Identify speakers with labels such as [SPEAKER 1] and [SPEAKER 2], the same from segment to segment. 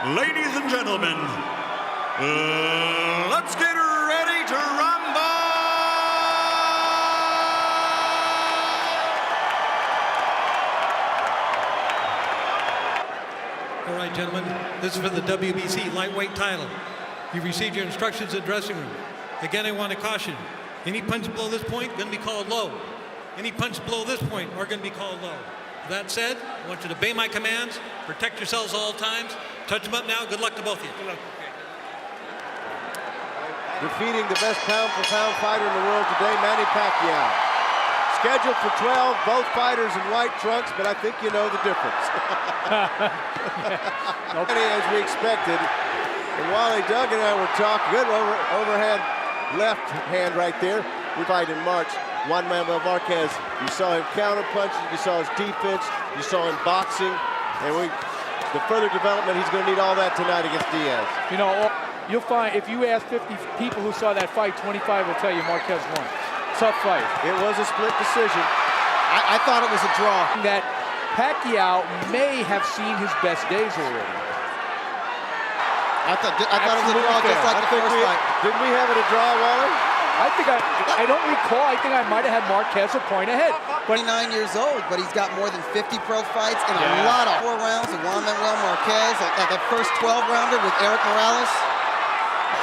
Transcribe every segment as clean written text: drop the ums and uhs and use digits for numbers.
[SPEAKER 1] Ladies and gentlemen, let's get ready to rumble!
[SPEAKER 2] All right, gentlemen, this is for the WBC lightweight title. You've received your instructions in the dressing room. Again, I want to caution, any punch below this point going to be called low. Any punch below this point are going to be called low. That said, I want you to obey my commands, protect yourselves all times. Touch them up now. Good luck to both of you. Good luck.
[SPEAKER 3] Defeating the best pound-for-pound fighter in the world today, Manny Pacquiao. Scheduled for 12, both fighters in white trunks, but I think you know the difference. As we expected. And Wally Doug and I were talking, good overhand left hand right there. We fight in March. Juan Manuel Marquez, you saw him counter punching, you saw his defense, you saw him boxing, and the further development, he's going to need all that tonight against Diaz.
[SPEAKER 4] You know, you'll find if you ask 50 people who saw that fight, 25 will tell you Marquez won. Tough fight.
[SPEAKER 3] It was a split decision. I thought it was a draw.
[SPEAKER 4] That Pacquiao may have seen his best days already.
[SPEAKER 3] I thought it was a draw, just like the first fight. Didn't we have it a draw, Wally?
[SPEAKER 4] I don't recall. I think I might have had Marquez a point ahead.
[SPEAKER 5] 29 years old, but he's got more than 50 pro fights and a lot of 4 rounds with Juan Manuel Marquez. That first 12-rounder with Eric Morales,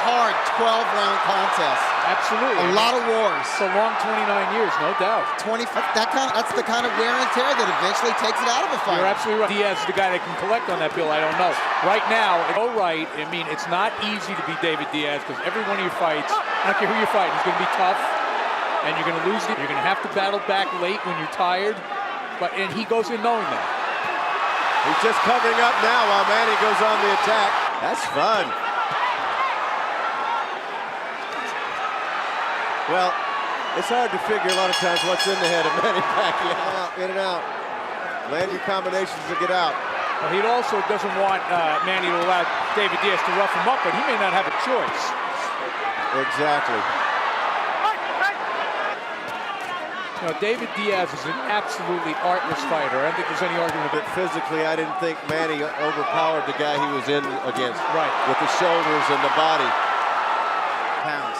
[SPEAKER 5] hard 12-round contest.
[SPEAKER 4] Absolutely.
[SPEAKER 5] A lot of wars.
[SPEAKER 4] It's a long 29 years, no doubt.
[SPEAKER 5] That's the kind of wear and tear that eventually takes it out of a fight.
[SPEAKER 4] You're absolutely right. Diaz is the guy that can collect on that bill. I don't know. Right now, I mean, it's not easy to beat David Diaz because every one of your fights, I don't care who you're fighting, is going to be tough, and you're going to lose. You're going to have to battle back late when you're tired, and he goes in knowing that.
[SPEAKER 3] He's just covering up now while Manny goes on the attack. That's fun. Well, it's hard to figure a lot of times what's in the head of Manny Pacquiao. In and out. Land your combinations to get out.
[SPEAKER 4] Well, he also doesn't want Manny to allow David Diaz to rough him up, but he may not have a choice.
[SPEAKER 3] Exactly.
[SPEAKER 4] You know, David Diaz is an absolutely artless fighter. I don't think there's any argument
[SPEAKER 3] But physically, I didn't think Manny overpowered the guy he was in against.
[SPEAKER 4] Right.
[SPEAKER 3] With the shoulders and the body.
[SPEAKER 5] Pounds.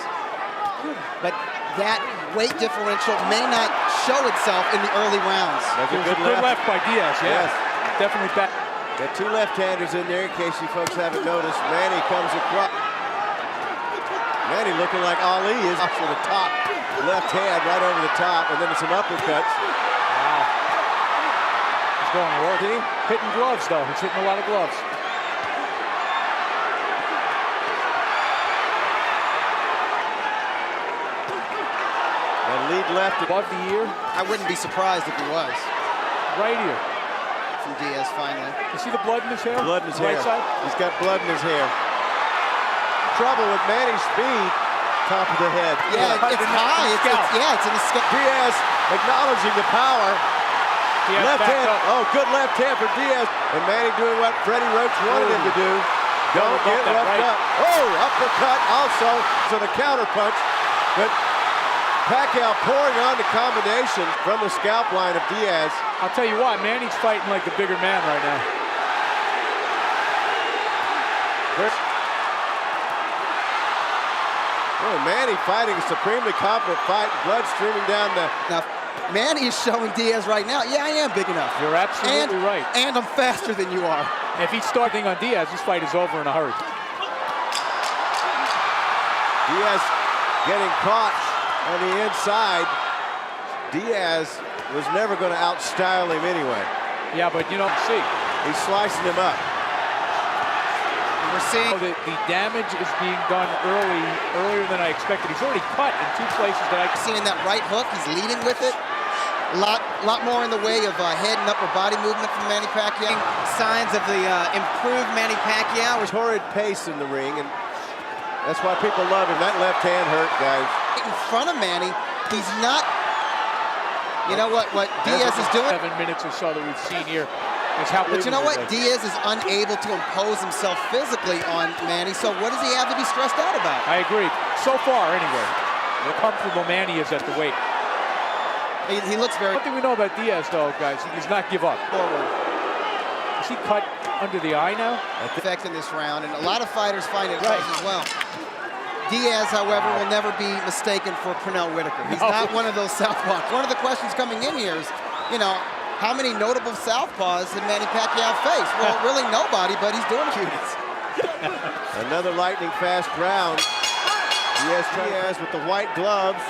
[SPEAKER 5] But that weight differential may not show itself in the early rounds.
[SPEAKER 3] That's
[SPEAKER 4] a good left by Diaz, yes. Definitely back.
[SPEAKER 3] Got 2 left-handers in there in case you folks haven't noticed. Manny comes across. Manny looking like Ali is for the top. Left hand right over the top, and then some uppercuts.
[SPEAKER 4] Wow. He's going to work. Hitting gloves, though. He's hitting a lot of gloves.
[SPEAKER 3] Lead left
[SPEAKER 4] above the ear.
[SPEAKER 5] I wouldn't be surprised if he was.
[SPEAKER 4] Right here.
[SPEAKER 5] From Diaz finally.
[SPEAKER 4] You see the blood in his hair?
[SPEAKER 3] Blood in his
[SPEAKER 4] right
[SPEAKER 3] hair.
[SPEAKER 4] Side?
[SPEAKER 3] He's got blood in his hair. Trouble with Manny's speed. Top of the head.
[SPEAKER 5] Yeah, it's high. It's in the scalp.
[SPEAKER 3] Diaz acknowledging the power. Left hand. Oh, good left hand for Diaz. And Manny doing what Freddie Roach wanted him to do. Don't get roughed up. Oh, uppercut also. So the counter punch. But Pacquiao pouring on the combination from the scalp line of Diaz.
[SPEAKER 4] I'll tell you what, Manny's fighting like the bigger man right now.
[SPEAKER 3] Oh, Manny fighting a supremely confident fight, blood streaming down the...
[SPEAKER 5] Now, Manny is showing Diaz right now, yeah, I am big enough.
[SPEAKER 4] You're absolutely right.
[SPEAKER 5] And I'm faster than you are.
[SPEAKER 4] If he's starting on Diaz, this fight is over in a hurry.
[SPEAKER 3] Diaz getting caught on the inside. Diaz was never going to outstyle him anyway.
[SPEAKER 4] Yeah, but you don't see.
[SPEAKER 3] He's slicing him up.
[SPEAKER 5] We're seeing
[SPEAKER 4] the damage is being done earlier than I expected. He's already cut in 2 places that I
[SPEAKER 5] seeing that right hook. He's leading with it. A lot more in the way of head and upper body movement from Manny Pacquiao. Signs of the improved Manny Pacquiao.
[SPEAKER 3] Torrid pace in the ring, and that's why people love him. That left hand hurt, guys.
[SPEAKER 5] In front of Manny, he's not. You know what Diaz is doing?
[SPEAKER 4] 7 minutes or so that we've seen here.
[SPEAKER 5] But you know what? Diaz is unable to impose himself physically on Manny, so what does he have to be stressed out about?
[SPEAKER 4] I agree. So far, anyway. The comfortable Manny is at the weight.
[SPEAKER 5] He looks very...
[SPEAKER 4] One thing we know about Diaz, though, guys, he does not give up.
[SPEAKER 5] Forward.
[SPEAKER 4] You see cut under the eye now.
[SPEAKER 5] Effect in this round, and a lot of fighters find it as well. Diaz, however, will never be mistaken for Pernell Whitaker. He's not one of those southpaws. One of the questions coming in here is, you know, how many notable southpaws did Manny Pacquiao face? Well, really nobody, but he's doing it.
[SPEAKER 3] Another lightning fast round. Diaz with the white gloves.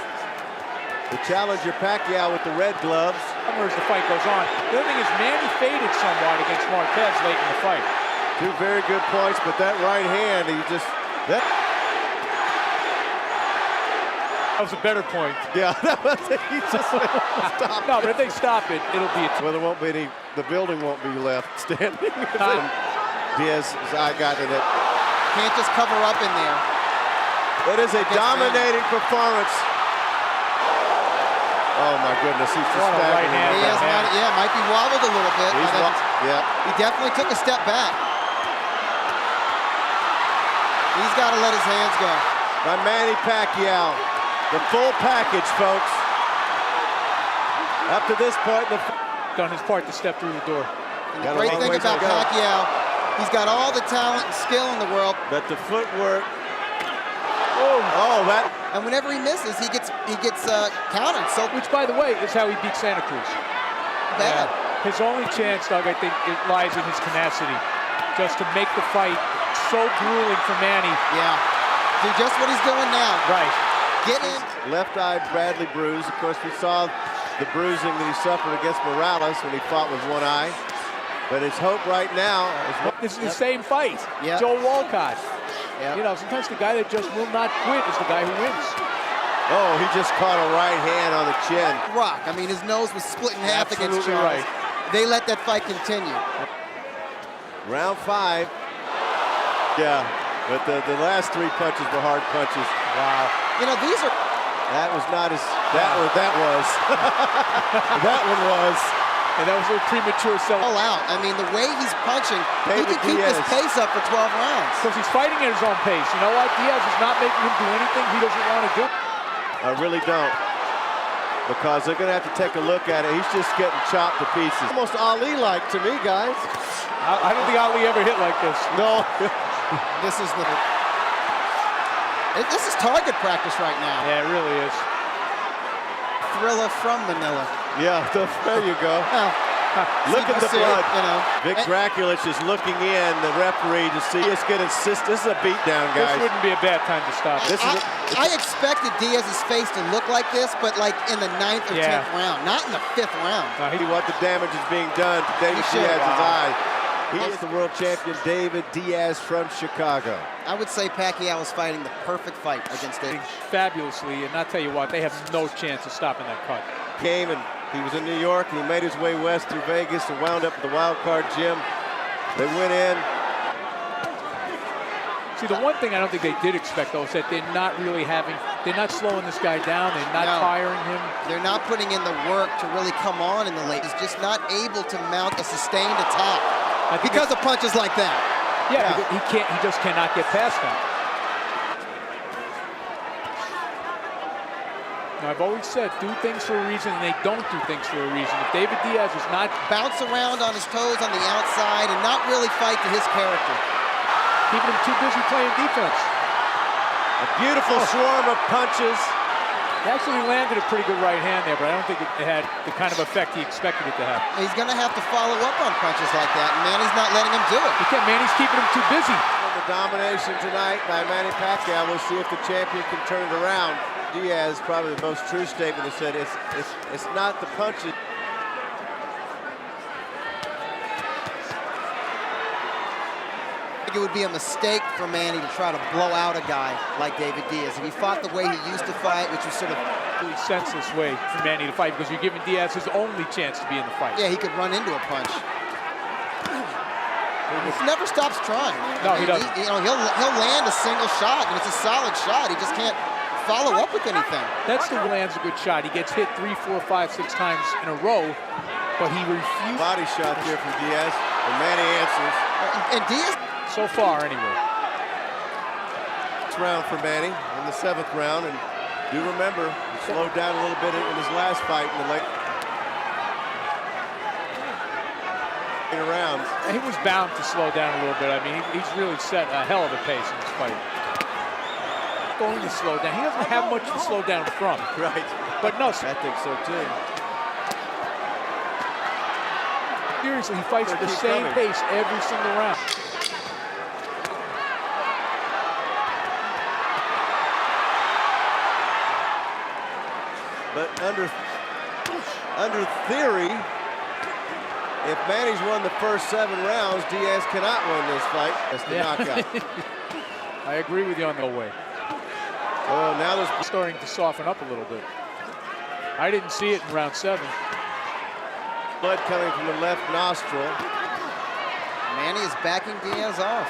[SPEAKER 3] The challenger Pacquiao with the red gloves.
[SPEAKER 4] As the fight goes on. The other thing is Manny faded somewhat against Marquez late in the fight.
[SPEAKER 3] Two very good points, but that right hand, that
[SPEAKER 4] was a better point.
[SPEAKER 3] Yeah, that was it. He just stopped.
[SPEAKER 4] No, but if they stop it, it'll be a
[SPEAKER 3] well, there won't be any, the building won't be left standing. Diaz's eye got in it.
[SPEAKER 5] Can't just cover up in there.
[SPEAKER 3] It is a dominating performance. Oh my goodness, he's just
[SPEAKER 4] right hand.
[SPEAKER 5] Might be wobbled a little bit. He definitely took a step back. He's got to let his hands go.
[SPEAKER 3] By Manny Pacquiao. The full package, folks. Up to this point,
[SPEAKER 4] done his part to step through the door.
[SPEAKER 5] And the great thing about Pacquiao, he's got all the talent and skill in the world.
[SPEAKER 3] But the footwork. That.
[SPEAKER 5] And whenever he misses, he gets countered. So,
[SPEAKER 4] which, by the way, is how he beat Santa Cruz.
[SPEAKER 5] Bad.
[SPEAKER 4] Yeah. His only chance, Doug, I think, it lies in his tenacity, just to make the fight so grueling for Manny.
[SPEAKER 5] Yeah. Do just what he's doing now.
[SPEAKER 4] Right.
[SPEAKER 5] Get in.
[SPEAKER 3] Left eye badly bruised. Of course, we saw the bruising that he suffered against Morales when he fought with one eye. But his hope right now is...
[SPEAKER 4] This is the same fight. Joe Walcott. You know, sometimes the guy that just will not quit is the guy who wins.
[SPEAKER 3] Oh, he just caught a right hand on the chin.
[SPEAKER 5] Rock. I mean, his nose was split in half against Charles.
[SPEAKER 4] Right.
[SPEAKER 5] They let that fight continue.
[SPEAKER 3] Round 5. Yeah, but the last 3 punches were hard punches.
[SPEAKER 4] Wow.
[SPEAKER 5] You know, these are...
[SPEAKER 3] That was not as... That was. That one was.
[SPEAKER 4] And that was a little premature sell.
[SPEAKER 5] All out. I mean, the way he's punching, he can keep this pace up for 12 rounds.
[SPEAKER 4] Because he's fighting at his own pace. You know what? Diaz is not making him do anything he doesn't want to do.
[SPEAKER 3] I really don't. Because they're going to have to take a look at it. He's just getting chopped to pieces. Almost Ali-like to me, guys.
[SPEAKER 4] I don't think Ali ever hit like this.
[SPEAKER 3] No.
[SPEAKER 5] This is target practice right now.
[SPEAKER 4] Yeah, it really is.
[SPEAKER 5] Thriller from Manila.
[SPEAKER 3] Yeah, there you go.
[SPEAKER 5] Well,
[SPEAKER 3] look at the blood.
[SPEAKER 5] You know.
[SPEAKER 3] Vic Draculich is looking in, the referee, to see us get insist. This is a beatdown, guys.
[SPEAKER 4] This wouldn't be a bad time to stop.
[SPEAKER 5] I expected Diaz's face to look like this, but like in the 9th or 10th round, not in the 5th round.
[SPEAKER 3] See what the damage is being done to David Diaz's eye. He is the world champion, David Diaz from Chicago.
[SPEAKER 5] I would say Pacquiao is fighting the perfect fight against David.
[SPEAKER 4] Fabulously, and I'll tell you what, they have no chance of stopping that cut.
[SPEAKER 3] Came and he was in New York, and he made his way west through Vegas and wound up at the Wild Card Gym. They went in.
[SPEAKER 4] See, the one thing I don't think they did expect, though, is that they're not slowing this guy down. They're not tiring him.
[SPEAKER 5] They're not putting in the work to really come on in the late. He's just not able to mount a sustained attack because of punches like that.
[SPEAKER 4] Yeah, he just cannot get past that. Now, I've always said, do things for a reason, and they don't do things for a reason. If David Diaz is not...
[SPEAKER 5] Bounce around on his toes on the outside and not really fight to his character.
[SPEAKER 4] Keeping him too busy playing defense.
[SPEAKER 3] A beautiful swarm of punches.
[SPEAKER 4] He actually landed a pretty good right hand there, but I don't think it had the kind of effect he expected it to have.
[SPEAKER 5] He's going to have to follow up on punches like that, and Manny's not letting him do it.
[SPEAKER 4] Manny's keeping him too busy.
[SPEAKER 3] The domination tonight by Manny Pacquiao. We'll see if the champion can turn it around. Diaz, probably the most true statement, has said it's not the punches.
[SPEAKER 5] It would be a mistake for Manny to try to blow out a guy like David Diaz. If he fought the way he used to fight, which was sort of
[SPEAKER 4] really senseless way for Manny to fight, because you're giving Diaz his only chance to be in the fight.
[SPEAKER 5] Yeah, he could run into a punch. He never stops trying.
[SPEAKER 4] No, he doesn't.
[SPEAKER 5] He'll land a single shot, and it's a solid shot. He just can't follow up with anything.
[SPEAKER 4] That's the lands a good shot. He gets hit 3, 4, 5, 6 times in a row, but he refused.
[SPEAKER 3] Body shot there from Diaz, and Manny answers.
[SPEAKER 5] And Diaz.
[SPEAKER 4] So far, anyway.
[SPEAKER 3] Next round for Manny in the 7th round, and do remember, he slowed down a little bit in his last fight in the late round.
[SPEAKER 5] rounds.
[SPEAKER 4] He was bound to slow down a little bit. I mean, he's really set a hell of a pace in this fight. Going to slow down. He doesn't have much to slow down from.
[SPEAKER 3] Right.
[SPEAKER 4] But no,
[SPEAKER 3] I think so too.
[SPEAKER 4] seriously, he fights at the
[SPEAKER 3] Keep
[SPEAKER 4] same
[SPEAKER 3] coming.
[SPEAKER 4] pace every single round.
[SPEAKER 3] But under theory, if Manny's won the first 7 rounds, Diaz cannot win this fight. That's the knockout.
[SPEAKER 4] I agree with you on the way.
[SPEAKER 3] Oh, now there's
[SPEAKER 4] Starting to soften up a little bit. I didn't see it in round 7.
[SPEAKER 3] blood coming from the left nostril.
[SPEAKER 5] Manny is backing Diaz off.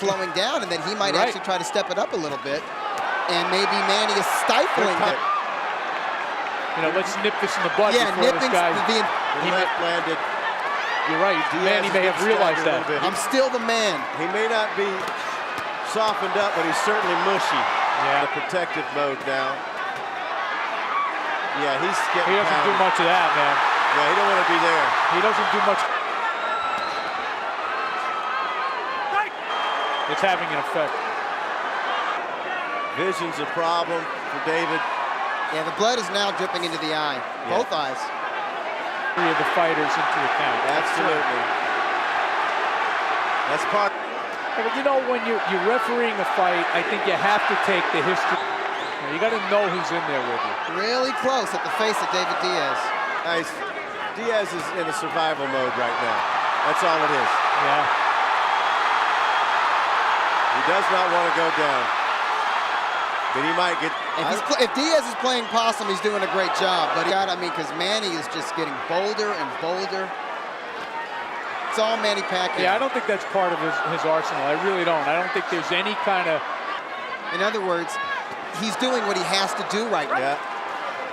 [SPEAKER 5] Slowing down, and then he might
[SPEAKER 4] Right.
[SPEAKER 5] actually try to step it up a little bit. And maybe Manny is stifling him.
[SPEAKER 4] You know, let's nip this in the bud
[SPEAKER 5] Yeah,
[SPEAKER 4] before this
[SPEAKER 5] nipping
[SPEAKER 4] guy.
[SPEAKER 5] the
[SPEAKER 3] The left landed.
[SPEAKER 4] You're right. Manny may have realized that.
[SPEAKER 5] I'm still the man.
[SPEAKER 3] He may not be softened up, but he's certainly mushy.
[SPEAKER 4] Yeah.
[SPEAKER 3] The protective mode now. Yeah, he's getting
[SPEAKER 4] He doesn't do
[SPEAKER 3] pounded.
[SPEAKER 4] much of that, man.
[SPEAKER 3] Yeah, he don't want to be there.
[SPEAKER 4] He doesn't do much. It's having an effect.
[SPEAKER 3] Vision's a problem for David.
[SPEAKER 5] Yeah, the blood is now dripping into the eye.
[SPEAKER 3] Yeah.
[SPEAKER 5] Both eyes.
[SPEAKER 4] 3 of the fighters into account.
[SPEAKER 3] Absolutely. That's part.
[SPEAKER 4] Yeah, but you know, when you're refereeing a fight, I think you have to take the history. You got to know who's in there with you.
[SPEAKER 5] Really close at the face of David Diaz.
[SPEAKER 3] Nice. Diaz is in a survival mode right now. That's all it is.
[SPEAKER 4] Yeah.
[SPEAKER 3] He does not want to go down. But he might get.
[SPEAKER 5] If Diaz is playing possum, he's doing a great job. But because Manny is just getting bolder and bolder. It's all Manny Pacquiao.
[SPEAKER 4] Yeah, I don't think that's part of his arsenal. I really don't. I don't think there's any kind of...
[SPEAKER 5] In other words, he's doing what he has to do right now.
[SPEAKER 3] Yeah.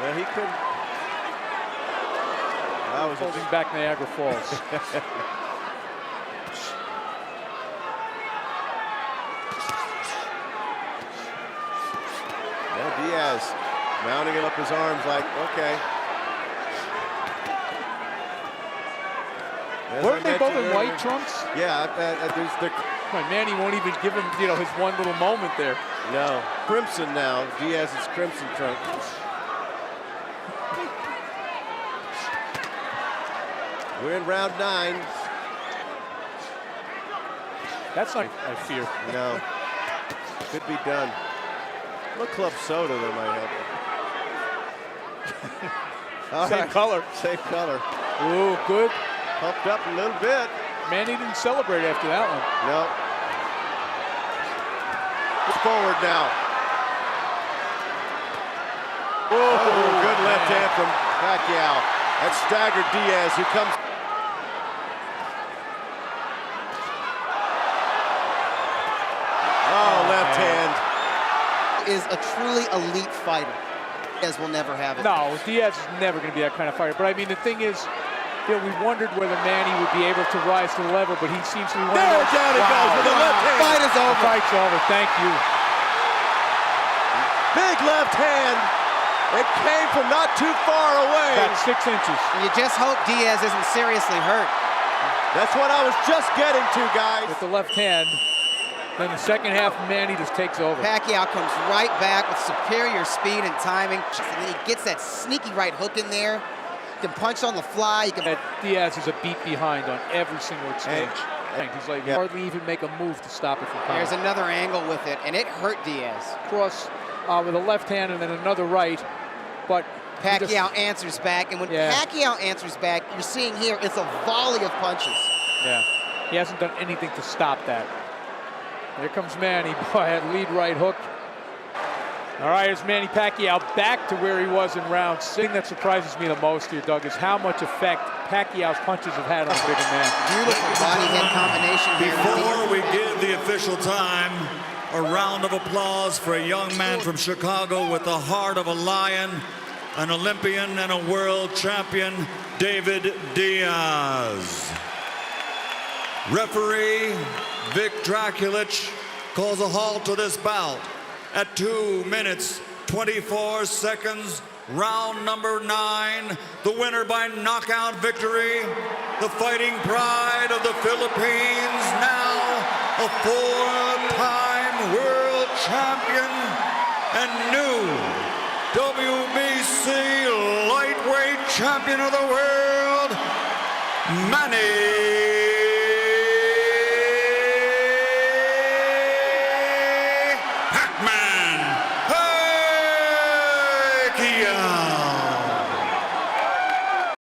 [SPEAKER 3] Well, he couldn't. That was
[SPEAKER 4] holding back Niagara Falls.
[SPEAKER 3] Yeah, Diaz mounting him up his arms like, okay. As
[SPEAKER 4] Weren't
[SPEAKER 3] I
[SPEAKER 4] they both in
[SPEAKER 3] mentioned
[SPEAKER 4] white
[SPEAKER 3] earlier-
[SPEAKER 4] trunks?
[SPEAKER 3] Yeah,
[SPEAKER 4] Manny won't even give him, his one little moment there.
[SPEAKER 3] no. Crimson now. Diaz's crimson trunk. We're in round 9.
[SPEAKER 4] That's not, I fear.
[SPEAKER 3] No. Could be done. A little club soda that might help. All
[SPEAKER 4] Same
[SPEAKER 3] right.
[SPEAKER 4] color.
[SPEAKER 3] Same color.
[SPEAKER 4] Ooh, good.
[SPEAKER 3] Pumped up a little bit.
[SPEAKER 4] Manny didn't celebrate after that one.
[SPEAKER 3] No. Forward now. Oh, good left hand from Pacquiao. That staggered Diaz, who comes. Oh, left hand.
[SPEAKER 5] Is a truly elite fighter. Diaz will never have it.
[SPEAKER 4] No, Diaz is never going to be that kind of fighter. But I mean, the thing is, we wondered whether Manny would be able to rise to the level, but he seems to be one of those.
[SPEAKER 3] Down he goes with the left hand.
[SPEAKER 5] Fight is over.
[SPEAKER 4] Fight's over. Thank you.
[SPEAKER 3] Big left hand. It came from not too far away.
[SPEAKER 4] About 6 inches.
[SPEAKER 5] You just hope Diaz isn't seriously hurt.
[SPEAKER 3] That's what I was just getting to, guys.
[SPEAKER 4] With the left hand. Then the second half, Manny just takes over.
[SPEAKER 5] Pacquiao comes right back with superior speed and timing. And then he gets that sneaky right hook in there. He can punch on the fly. He can...
[SPEAKER 4] Diaz is a beat behind on every single exchange. He's like hardly even make a move to stop it from coming.
[SPEAKER 5] There's another angle with it, and it hurt Diaz.
[SPEAKER 4] Cross with a left hand and then another right. But
[SPEAKER 5] Pacquiao answers back, and when Pacquiao answers back, you're seeing here, it's a volley of punches.
[SPEAKER 4] Yeah, he hasn't done anything to stop that. There comes Manny, boy, that lead right hook. All right, it's Manny Pacquiao back to where he was in round 6. The thing that surprises me the most here, Doug, is how much effect Pacquiao's punches have had on the bigger man.
[SPEAKER 5] Beautiful body-head combination here.
[SPEAKER 1] Before we give the official time, a round of applause for a young man from Chicago with the heart of a lion, an Olympian and a world champion, David Diaz. Referee Vic Draculich calls a halt to this bout at 2 minutes, 24 seconds, round number 9. The winner by knockout victory, the fighting pride of the Philippines, now a four-time world champion and new WBC lightweight champion of the world, Manny